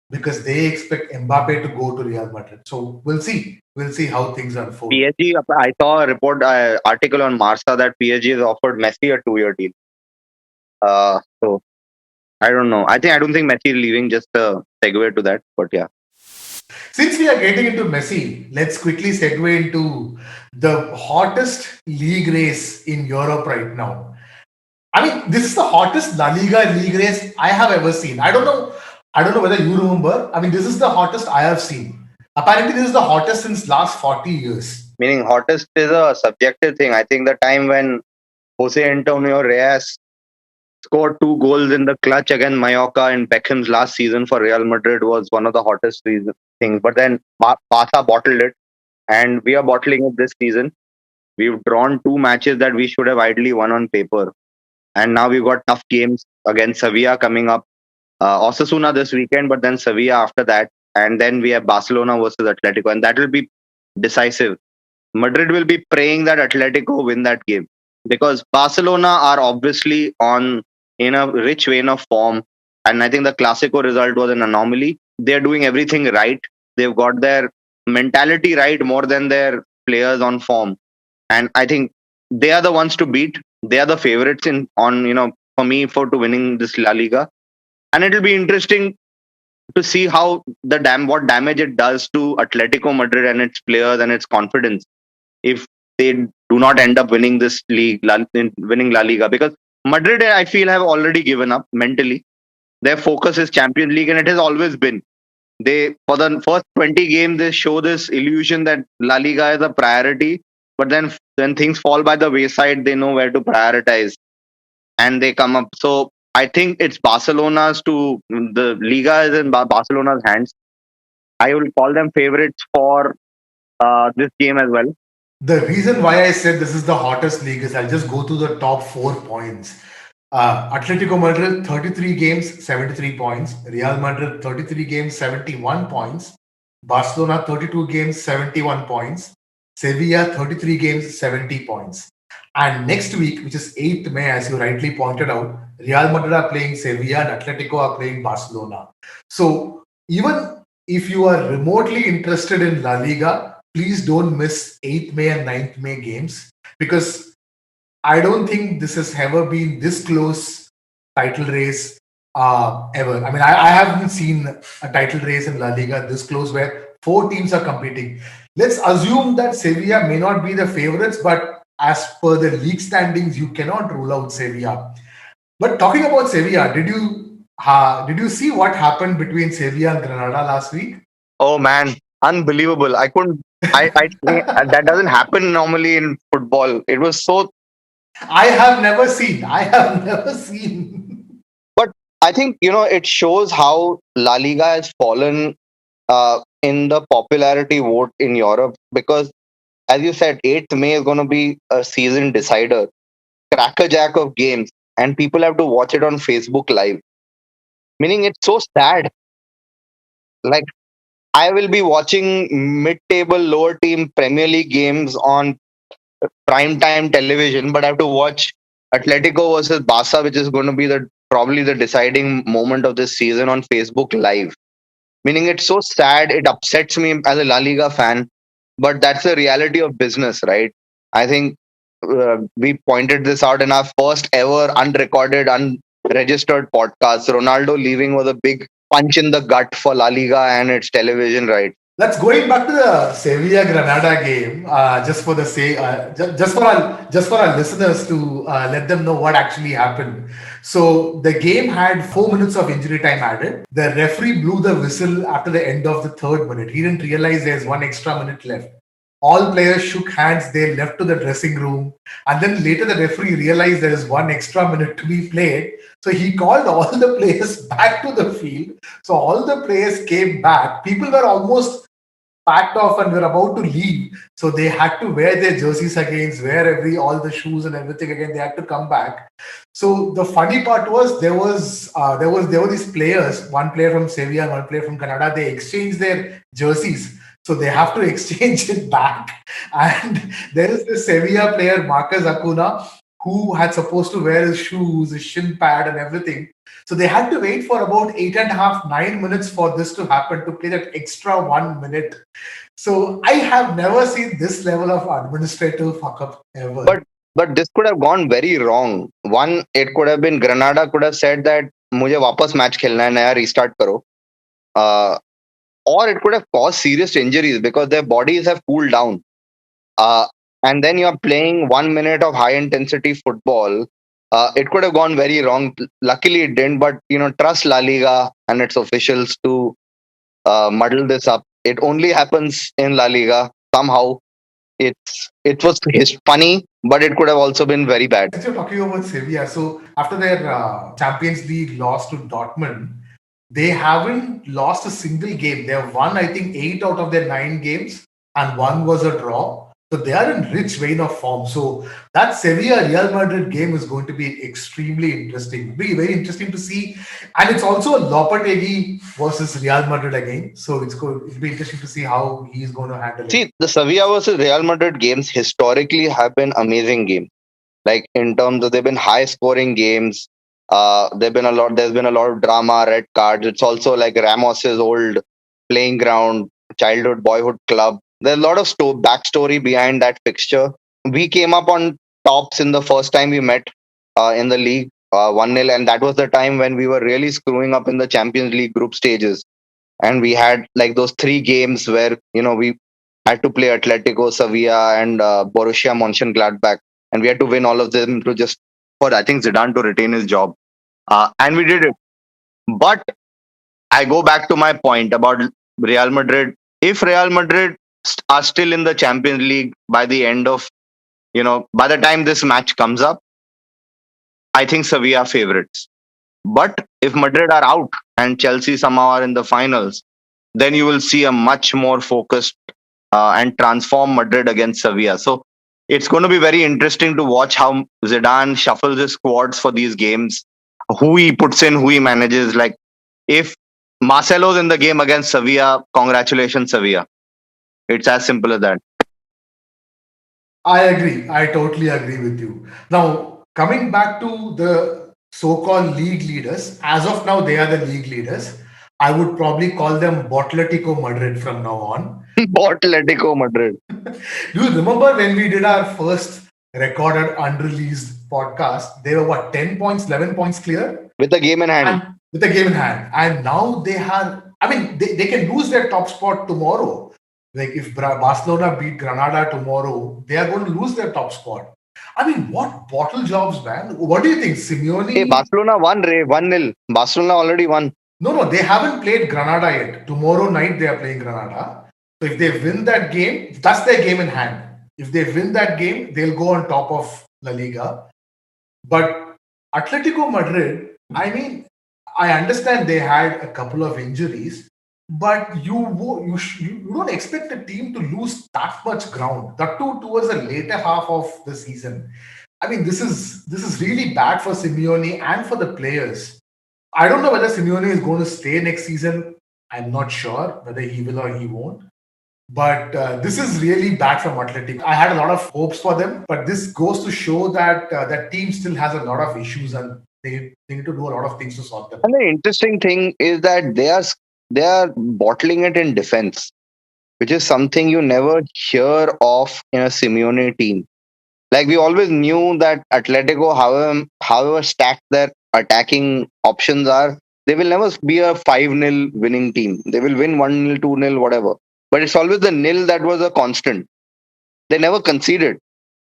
S1: because they expect Mbappe to go to Real Madrid. So we'll see. We'll see how things unfold.
S2: PSG, I saw a report article on Marca that PSG has offered Messi a 2-year deal. So I don't know. I don't think Messi is leaving. Just a segue to that, but yeah.
S1: Since we are getting into Messi, let's quickly segue into the hottest league race in Europe right now. I mean, this is the hottest La Liga league race I have ever seen. I don't know whether you remember. I mean, this is the hottest I have seen. Apparently, this is the hottest since last 40 years.
S2: Meaning hottest is a subjective thing. I think the time when Jose Antonio Reyes scored 2 goals in the clutch against Mallorca in Beckham's last season for Real Madrid was one of the hottest things. But then Barca bottled it, and we are bottling it this season. We've drawn 2 matches that we should have ideally won on paper. And now we've got tough games against Sevilla coming up. Osasuna this weekend, but then Sevilla after that. And then we have Barcelona versus Atletico, and that will be decisive. Madrid will be praying that Atletico win that game because Barcelona are obviously in a rich vein of form. And I think the Clásico result was an anomaly. They're doing everything right. They've got their mentality right more than their players on form. And I think they are the ones to beat. They are the favorites for me to winning this La Liga. And it'll be interesting to see how what damage it does to Atletico Madrid and its players and its confidence if they do not end up winning this league, winning La Liga. Because Madrid, I feel, have already given up mentally. Their focus is Champions League, and it has always been. They, for the first 20 games, they show this illusion that La Liga is a priority. But then when things fall by the wayside, they know where to prioritize. And they come up. So I think it's the Liga is in Barcelona's hands. I will call them favorites for this game as well.
S1: The reason why I said this is the hottest league is I'll just go to the top 4 points. Atletico Madrid, 33 games, 73 points. Real Madrid, 33 games, 71 points. Barcelona, 32 games, 71 points. Sevilla, 33 games, 70 points. And next week, which is 8th May, as you rightly pointed out, Real Madrid are playing Sevilla and Atletico are playing Barcelona. So even if you are remotely interested in La Liga, please don't miss 8th May and 9th May games because I don't think this has ever been this close title race ever. I mean, I haven't seen a title race in La Liga this close where 4 teams are competing. Let's assume that Sevilla may not be the favorites, but as per the league standings, you cannot rule out Sevilla. But talking about Sevilla, did you see what happened between Sevilla and Granada last week?
S2: Oh man, unbelievable! I couldn't. I that doesn't happen normally in football. It was so.
S1: I have never seen.
S2: But I think it shows how La Liga has fallen in the popularity vote in Europe because, as you said, 8th May is going to be a season decider, crackerjack of games, and people have to watch it on Facebook Live. Meaning, it's so sad. Like, I will be watching mid-table, lower team Premier League games on prime time television, but I have to watch Atletico versus Barca, which is going to be probably the deciding moment of this season on Facebook Live. Meaning, it's so sad. It upsets me as a La Liga fan, but that's the reality of business, right? I think we pointed this out in our first ever unrecorded, unregistered podcast. Ronaldo leaving was a big punch in the gut for La Liga and its television rights.
S1: Let's going back to the Sevilla Granada game. Just for the say, just for our listeners to let them know what actually happened. So the game had 4 minutes of injury time added. The referee blew the whistle after the end of the third minute. He didn't realize there's one extra minute left. All players shook hands. They left to the dressing room, and then later the referee realized there is one extra minute to be played. So he called all the players back to the field. So all the players came back. People were almost packed off and were about to leave. So they had to wear their jerseys again, wear all the shoes and everything again. They had to come back. So the funny part was there were these players, one player from Sevilla, one player from Canada. They exchanged their jerseys. So they have to exchange it back. And there is this Sevilla player, Marcus Acuna, who had supposed to wear his shoes, his shin pad, and everything. So they had to wait for about 8.5, 9 minutes for this to happen to play that extra 1 minute. So I have never seen this level of administrative fuck up ever.
S2: But this could have gone very wrong. One, it could have been Granada could have said that मुझे वापस match खेलना है नया restart करो. Uh, or it could have caused serious injuries because their bodies have cooled down. Uh, and then you're playing 1 minute of high intensity football. It could have gone very wrong. Luckily, it didn't. But trust La Liga and its officials to muddle this up. It only happens in La Liga somehow. It was funny, but it could have also been very bad.
S1: Since you're talking about Sevilla, so after their Champions League loss to Dortmund, they haven't lost a single game. They have won, I think, 8 out of their 9 games, and one was a draw. So they are in rich vein of form. So that Sevilla Real Madrid game is going to be extremely interesting. Be very interesting to see, and it's also Lopetegui versus Real Madrid again. So it'll be interesting to see how he's going to handle it.
S2: See, the Sevilla versus Real Madrid games historically have been amazing games. Like in terms of they've been high scoring games. There's been a lot of drama, red cards. It's also like Ramos's old playing ground, childhood, boyhood club. There's a lot of backstory behind that fixture. We came up on tops in the first time we met in the league, 1-0, and that was the time when we were really screwing up in the Champions League group stages. And we had like those 3 games where we had to play Atletico, Sevilla, and Borussia Mönchengladbach, and we had to win all of them to just for I think Zidane to retain his job, and we did it. But I go back to my point about Real Madrid. If Real Madrid are still in the Champions League by the end of by the time this match comes up, I think Sevilla favorites. But if Madrid are out and Chelsea somehow are in the finals, then you will see a much more focused and transform Madrid against Sevilla. So it's going to be very interesting to watch how Zidane shuffles his squads for these games, who he puts in, who he manages. Like if Marcelo's in the game against Sevilla, congratulations, Sevilla. It's as simple as that.
S1: I agree. I totally agree with you. Now, coming back to the so called league leaders, as of now, they are the league leaders. I would probably call them Botletico Madrid from now on.
S2: Atletico Madrid.
S1: Do you remember when we did our first recorded unreleased podcast? They were what, 10 points, 11 points clear?
S2: With the game in hand.
S1: And with the game in hand. And now they have, I mean, they can lose their top spot tomorrow. Like if Barcelona beat Granada tomorrow, they are going to lose their top spot. I mean, what bottle jobs, man? What do you think, Simeone?
S2: Hey, Barcelona won, Ray, 1-0. Barcelona already won.
S1: No, they haven't played Granada yet. Tomorrow night they are playing Granada. So if they win that game, that's their game in hand. If they win that game, they'll go on top of La Liga. But Atletico Madrid, I mean, I understand they had a couple of injuries, but you don't expect a team to lose that much ground. That too towards the later half of the season. I mean, this is really bad for Simeone and for the players. I don't know whether Simeone is going to stay next season. I'm not sure whether he will or he won't. But this is really bad from Athletic. I had a lot of hopes for them, but this goes to show that that team still has a lot of issues and they need to do a lot of things to solve them.
S2: And the interesting thing is that they are bottling it in defense, which is something you never hear of in a Simeone team. Like we always knew that Atletico, however stacked their attacking options are, they will never be a 5-0 winning team. They will win 1-0, 2-0, whatever. but it's always the nil that was a constant. They never conceded.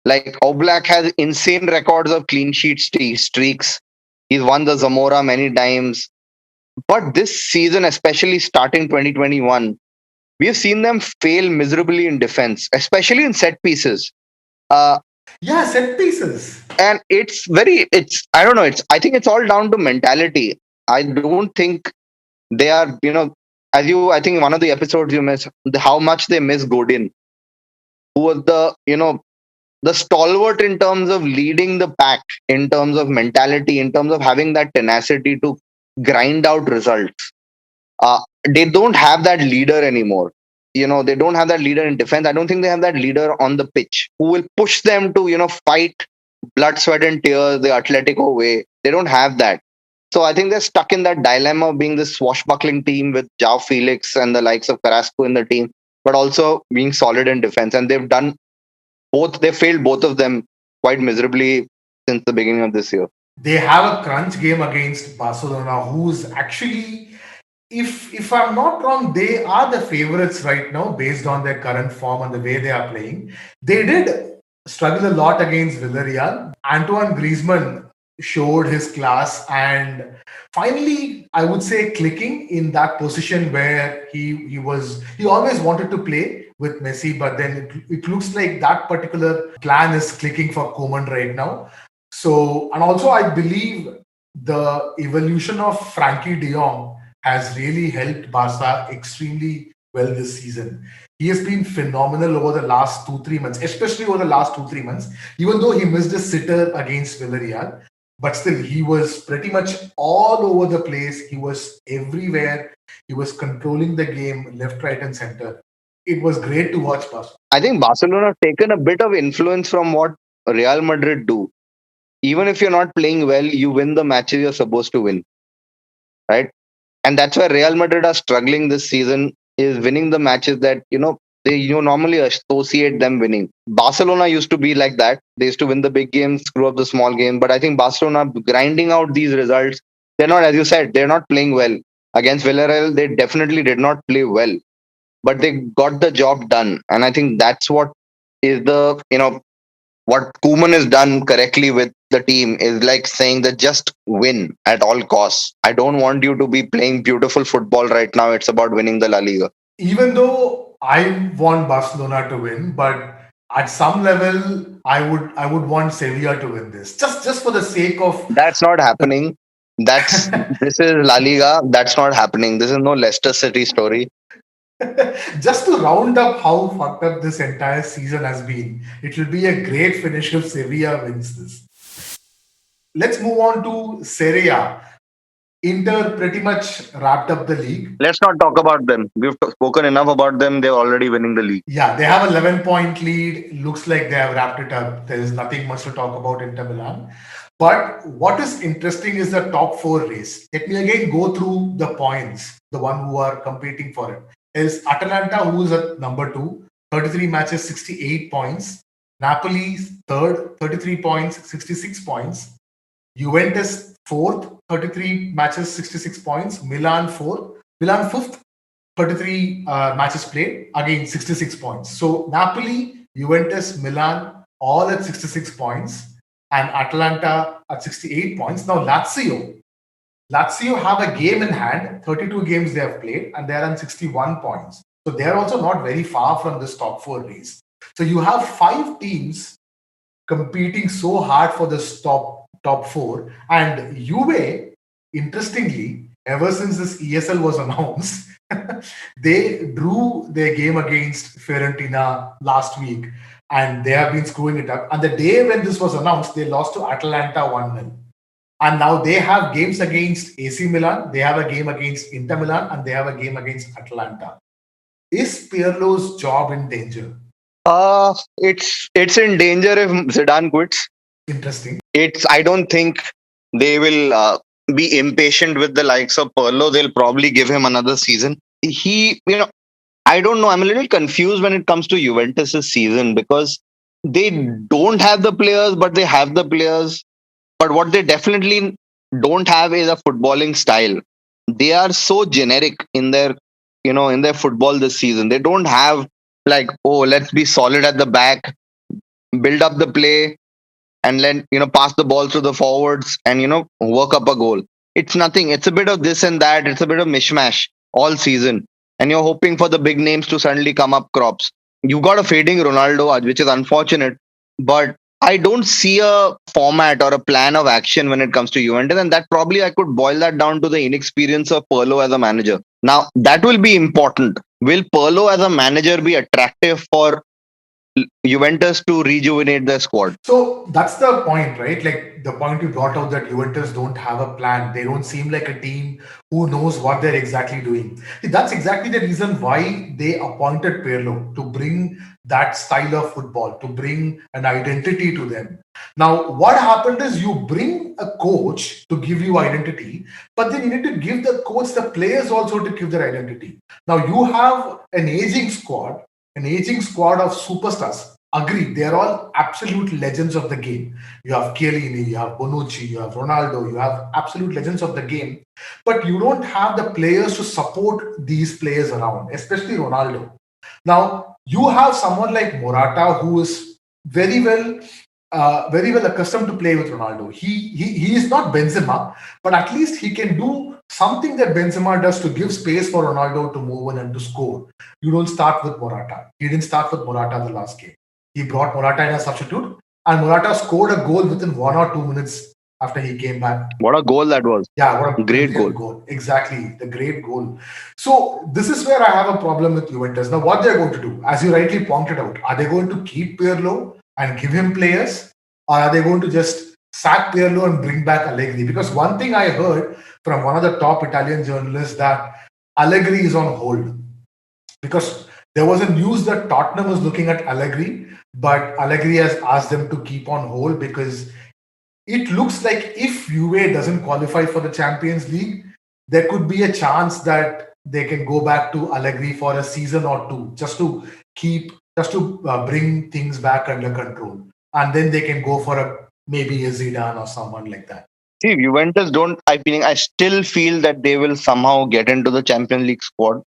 S2: Like Oblak has insane records of clean sheet streaks. He's won the Zamora many times. But this season, especially starting 2021, we have seen them fail miserably in defense, especially in set pieces. Uh,
S1: Yeah, set pieces.
S2: and I don't know, I think it's all down to mentality. I don't think they are, I think one of the episodes you miss, how much they miss Godin, who was the stalwart in terms of leading the pack, in terms of mentality, in terms of having that tenacity to grind out results. They don't have that leader anymore. They don't have that leader in defense. I don't think they have that leader on the pitch who will push them to, fight blood, sweat, and tears the Atletico way. They don't have that. So I think they're stuck in that dilemma of being this swashbuckling team with Jao Felix and the likes of Carrasco in the team, but also being solid in defense. And they've done both. They failed both of them quite miserably since the beginning of this year.
S1: They have a crunch game against Barcelona, who's actually, if I'm not wrong, they are the favorites right now based on their current form and the way they are playing. They did struggle a lot against Villarreal. Antoine Griezmann showed his class and finally, I would say, clicking in that position where he always wanted to play with Messi, but then it looks like that particular plan is clicking for Koeman right now. So, and also I believe the evolution of Frankie de Jong has really helped Barca extremely well this season. He has been phenomenal over the last 2-3 months, especially over the last 2-3 months, even though he missed a sitter against Villarreal. But still, he was pretty much all over the place. He was everywhere. He was controlling the game left, right, and center. It was great to watch Barca.
S2: I think Barcelona have taken a bit of influence from what Real Madrid do. Even if you're not playing well, you win the matches you're supposed to win, right? And that's why Real Madrid are struggling this season, is winning the matches that they normally associate them winning. Barcelona used to be like that. They used to win the big games, screw up the small game. But I think Barcelona grinding out these results. They're not, as you said, they're not playing well. Against Villarreal, they definitely did not play well, but they got the job done. And I think that's what is what Koeman has done correctly with the team is like saying that just win at all costs. I don't want you to be playing beautiful football right now. It's about winning the La Liga.
S1: Even though I want Barcelona to win, but at some level, I would want Sevilla to win this. Just for the sake of
S2: That's not happening. This is La Liga. That's not happening. This is no Leicester City story.
S1: just to round up how fucked up this entire season has been. It will be a great finish if Sevilla wins this. Let's move on to Serie A. Inter pretty much wrapped up the league.
S2: Let's not talk about them. We've spoken enough about them. They're already winning the league.
S1: Yeah, they have 11-point lead. Looks like they have wrapped it up. There is nothing much to talk about Inter Milan. But what is interesting is the top four race. Let me again go through the points, the one who are competing for it. Is Atalanta, who is at number 2, 33 matches, 68 points. Napoli, third, 33 points, 66 points. Juventus, fourth, 33 matches, 66 points. Milan, fourth. Milan, fifth, 33 matches played, again 66 points. So Napoli, Juventus, Milan, all at 66 points, and Atalanta at 68 points. Now Lazio have a game in hand, 32 games they have played, and they are on 61 points. So they are also not very far from this top four race. So you have 5 teams competing so hard for this top four, and Juve, interestingly, ever since this ESL was announced, they drew their game against Fiorentina last week, and they have been screwing it up. And the day when this was announced, they lost to Atalanta 1-0. And now they have games against AC Milan, they have a game against Inter Milan, and they have a game against Atalanta. Is Pirlo's job in danger?
S2: It's in danger if Zidane quits.
S1: Interesting.
S2: I don't think they will be impatient with the likes of Pirlo. They'll probably give him another season. I don't know. I'm a little confused when it comes to Juventus' season because they don't have the players, but they have the players. But what they definitely don't have is a footballing style. They are so generic in their in their football this season. They don't have like, oh, let's be solid at the back, build up the play, and then pass the ball to the forwards and work up a goal. It's nothing. It's a bit of this and that. It's a bit of mishmash all season, and you're hoping for the big names to suddenly come up crops. You got a fading Ronaldo, which is unfortunate, but I don't see a format or a plan of action when it comes to Juventus, and that probably I could boil that down to the inexperience of Pirlo as a manager. Now that will be important. Will Pirlo as a manager be attractive for Juventus to rejuvenate their squad?
S1: So that's the point, right? Like the point you brought out that Juventus don't have a plan. They don't seem like a team who knows what they're exactly doing. That's exactly the reason why they appointed Pirlo to bring that style of football, to bring an identity to them. Now, what happened is you bring a coach to give you identity, but then you need to give the coach the players also to give their identity. Now, you have an aging squad of superstars. Agreed, they are all absolute legends of the game. You have Chiellini, you have Bonucci, you have Ronaldo, you have absolute legends of the game. But you don't have the players to support these players around, especially Ronaldo. Now, you have someone like Morata who is very well accustomed to play with Ronaldo. He is not Benzema, but at least he can do something that Benzema does to give space for Ronaldo to move in and to score. You don't start with Morata. He didn't start with Morata the last game. He brought Morata in as substitute, and Morata scored a goal within 1 or 2 minutes after he came back.
S2: What a goal that was.
S1: Yeah, what a
S2: Great
S1: goal. Exactly, the great goal. So this is where I have a problem with Juventus. Now, what they're going to do, as you rightly pointed out, are they going to keep Pirlo and give him players, or are they going to just sack Pirlo and bring back Allegri? Because one thing I heard from one of the top Italian journalists that Allegri is on hold, because there was a news that Tottenham was looking at Allegri, but Allegri has asked them to keep on hold because it looks like if Juve doesn't qualify for the Champions League, there could be a chance that they can go back to Allegri for a season or two, just to bring things back under control, and then they can go for maybe a Zidane or someone like that.
S2: See, Juventus don't. I still feel that they will somehow get into the Champions League spot.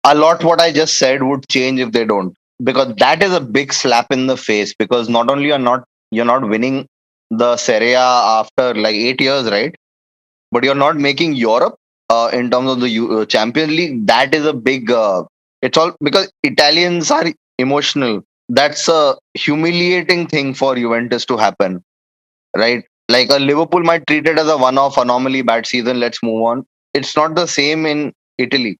S2: A lot what I just said would change if they don't, because that is a big slap in the face. Because not only you're not winning the Serie A after like 8 years, right? But you're not making Europe in terms of the Champions League. That is a big. It's all because Italians are emotional. That's a humiliating thing for Juventus to happen, right? Like a Liverpool might treat it as a one-off anomaly, bad season. Let's move on. It's not the same in Italy.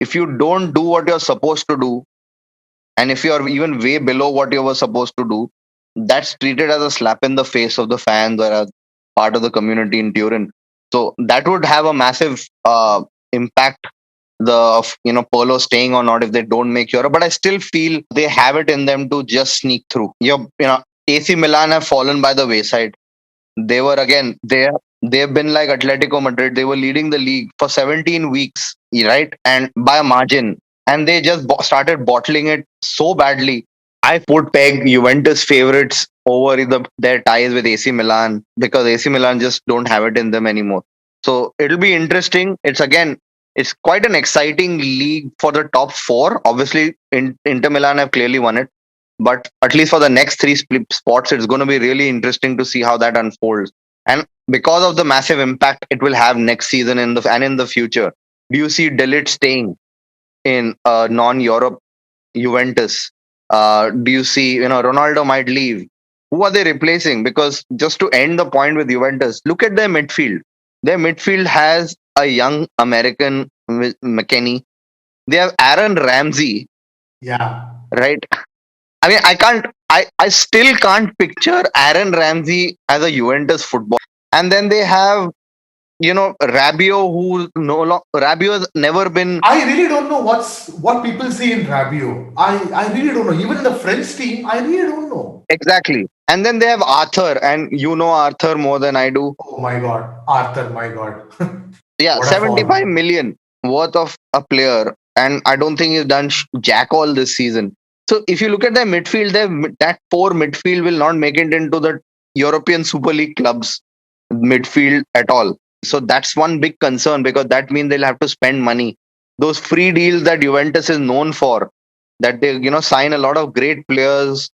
S2: If you don't do what you're supposed to do, and if you're even way below what you were supposed to do, that's treated as a slap in the face of the fans or as part of the community in Turin. So that would have a massive impact. Polo staying or not if they don't make Europe, but I still feel they have it in them to just sneak through. AC Milan have fallen by the wayside. They were again they've been like Atletico Madrid. They were leading the league for 17 weeks, right, and by a margin, and they just started bottling it so badly. I would peg Juventus favorites over their ties with AC Milan because AC Milan just don't have it in them anymore. So it'll be interesting. It's quite an exciting league for the top four. Obviously, Inter Milan have clearly won it, but at least for the next three spots, it's going to be really interesting to see how that unfolds. And because of the massive impact it will have next season and in the future, do you see De Ligt staying in non-Europe Juventus? Do you see Ronaldo might leave? Who are they replacing? Because just to end the point with Juventus, look at their midfield. Their midfield has a young American McKennie. They have Aaron Ramsey.
S1: Yeah.
S2: Right. I mean, I still can't picture Aaron Ramsey as a Juventus footballer. And then they have, Rabiot, who Rabiot has never been.
S1: I really don't know what people see in Rabiot. I really don't know. Even in the French team, I really don't know.
S2: Exactly. And then they have Arthur, and you know Arthur more than I do.
S1: Oh my God. Arthur, my God.
S2: Yeah, 75 million worth of a player. And I don't think he's done jack all this season. So if you look at their midfield, that poor midfield will not make it into the European Super League clubs midfield at all. So that's one big concern because that means they'll have to spend money. those free deals that Juventus is known for, that they sign a lot of great players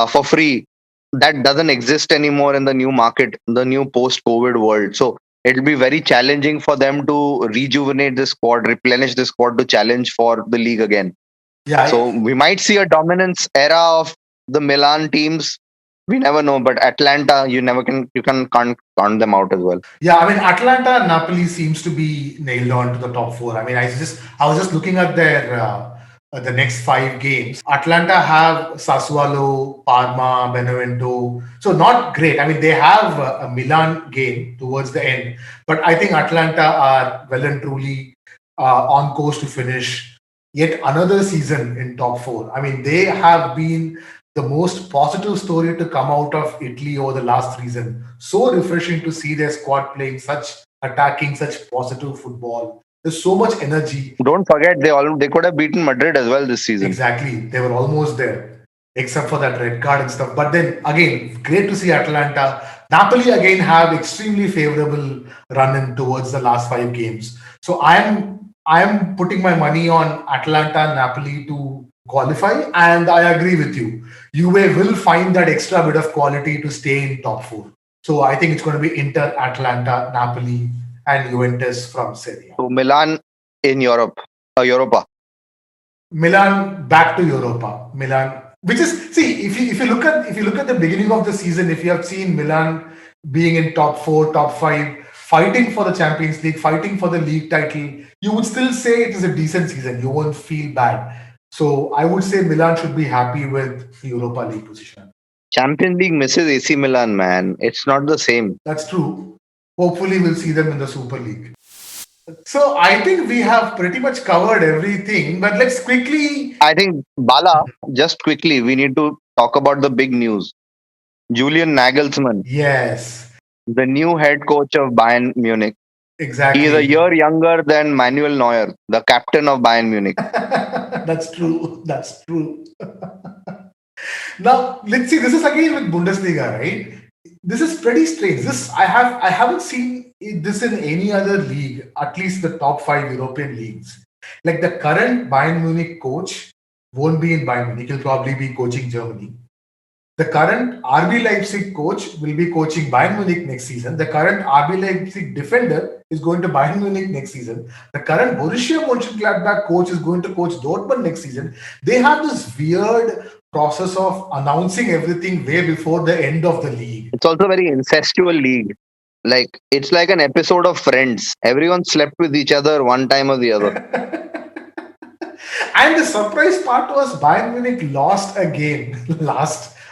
S2: for free. That doesn't exist anymore in the new market, the new post-COVID world. So it'll be very challenging for them to rejuvenate the squad, replenish the squad to challenge for the league again.
S1: Yeah,
S2: So we might see a dominance era of the Milan teams. We never know, but Atlanta, you can't count them out as well.
S1: yeah. I mean, Atlanta and Napoli seems to be nailed on to the top four. I mean, I was just looking at their the next 5 games. Atlanta have Sassuolo, Parma, Benevento. So not great. I mean, they have a Milan game towards the end, but I think Atlanta are well and truly on course to finish yet another season in top four. I mean, they have been the most positive story to come out of Italy over the last season. So refreshing to see their squad playing such attacking, such positive football. There's so much energy.
S2: Don't forget, they could have beaten Madrid as well this season.
S1: Exactly. They were almost there, except for that red card and stuff. But then again, great to see Atlanta. Napoli again have extremely favorable run in towards the last 5 games. So I'm putting my money on Atlanta Napoli to qualify, and I agree with you. Juve will find that extra bit of quality to stay in top four. So I think it's going to be Inter, Atlanta, Napoli, and Juventus from Serie A.
S2: So Milan in Europa.
S1: Milan back to Europa. Milan, which is see if you look at the beginning of the season, if you have seen Milan being in top four, top five, fighting for the Champions League, fighting for the league title, you would still say it is a decent season. You won't feel bad. So I would say Milan should be happy with the Europa League position.
S2: Champions League misses AC Milan, man. It's not the same.
S1: That's true. Hopefully, we'll see them in the Super League. So I think we have pretty much covered everything, but let's quickly.
S2: I think, Bala, just quickly, we need to talk about the big news. Julian Nagelsmann,
S1: Yes,
S2: the new head coach of Bayern Munich. He is a
S1: exactly.
S2: year younger than Manuel Neuer, the captain of Bayern Munich.
S1: That's true. That's true. Now let's see. This is again with Bundesliga, right? This is pretty strange. I haven't seen this in any other league, at least the top 5 European leagues. Like the current Bayern Munich coach won't be in Bayern Munich. He'll probably be coaching Germany. The current RB Leipzig coach will be coaching Bayern Munich next season. The current RB Leipzig defender is going to Bayern Munich next season. The current Borussia Mönchengladbach coach is going to coach Dortmund next season. They have this weird process of announcing everything way before the end of the league.
S2: It's also a very incestual league. Like, it's like an episode of Friends. Everyone slept with each other one time or the other.
S1: And the surprise part was Bayern Munich lost a game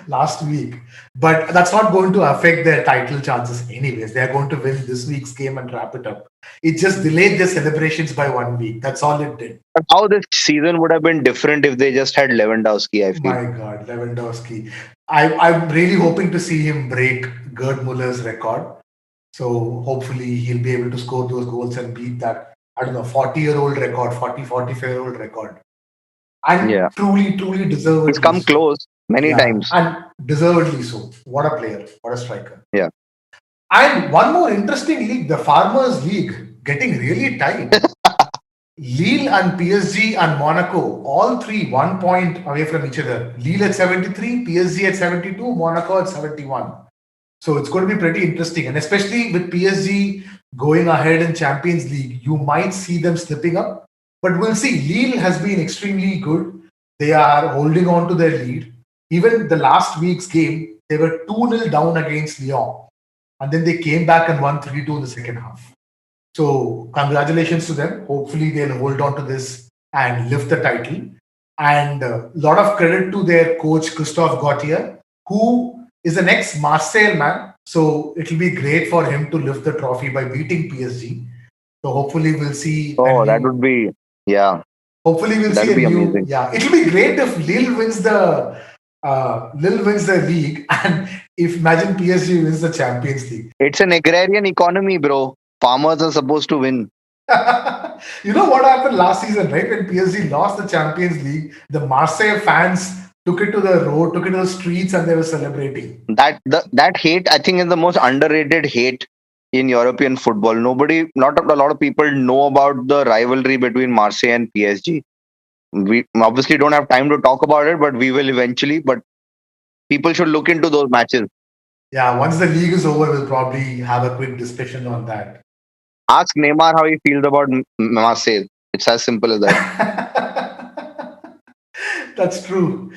S1: last week, but that's not going to affect their title chances anyways. They are going to win this week's game and wrap it up. It just delayed their celebrations by 1 week. That's all it did.
S2: How this season would have been different if they just had Lewandowski, I feel.
S1: My God, Lewandowski. I'm really hoping to see him break Gerd Muller's record. So hopefully he'll be able to score those goals and beat that, I don't know, 40-year-old record, 45-year-old record. And
S2: Yeah.
S1: truly deservedly.
S2: It's come close many times.
S1: And deservedly so. What a player. What a striker.
S2: Yeah.
S1: And one more interesting league, the Farmers League, getting really tight. Lille and PSG and Monaco, all three 1 point away from each other. Lille at 73, PSG at 72, Monaco at 71. So it's going to be pretty interesting. And especially with PSG going ahead in Champions League, you might see them slipping up. But we'll see. Lille has been extremely good. They are holding on to their lead. Even the last week's game, they were 2-0 down against Lyon. And then they came back and won 3-2 in the second half. So congratulations to them. Hopefully they'll hold on to this and lift the title. And a lot of credit to their coach, Christophe Gauthier, who is an ex-Marseille man. So it'll be great for him to lift the trophy by beating PSG. So hopefully we'll see.
S2: Oh, that would be, yeah.
S1: Hopefully we'll
S2: That'd
S1: see a
S2: be
S1: new.
S2: amazing.
S1: Yeah, it'll be great if Lille wins the league, and if imagine PSG wins the Champions League.
S2: It's an agrarian economy, bro. Farmers are supposed to win.
S1: You know what happened last season, right? When PSG lost the Champions League, the Marseille fans took it to the road, took it to the streets, and they were celebrating.
S2: That hate, I think, is the most underrated hate in European football. Not a lot of people know about the rivalry between Marseille and PSG. We obviously don't have time to talk about it, but we will eventually. But people should look into those matches.
S1: Yeah, once the league is over, we'll probably have a quick discussion on that.
S2: Ask Neymar how he feels about Marseille. It's as simple as that.
S1: That's true.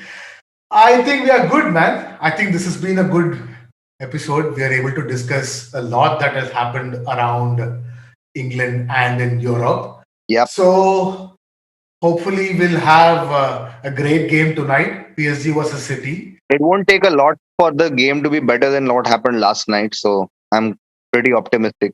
S1: I think we are good, man. I think this has been a good episode. We are able to discuss a lot that has happened around England and in Europe.
S2: Yep.
S1: So hopefully we'll have a great game tonight. PSG versus City.
S2: It won't take a lot for the game to be better than what happened last night. So I'm pretty optimistic.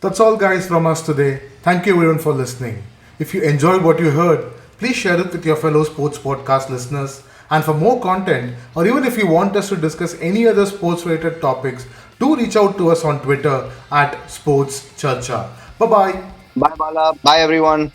S1: That's all, guys, from us today. Thank you, everyone, for listening. If you enjoyed what you heard, please share it with your fellow sports podcast listeners. And for more content, or even if you want us to discuss any other sports related topics, do reach out to us on Twitter at SportsCharcha. Bye bye.
S2: Bye, Bala. Bye, everyone.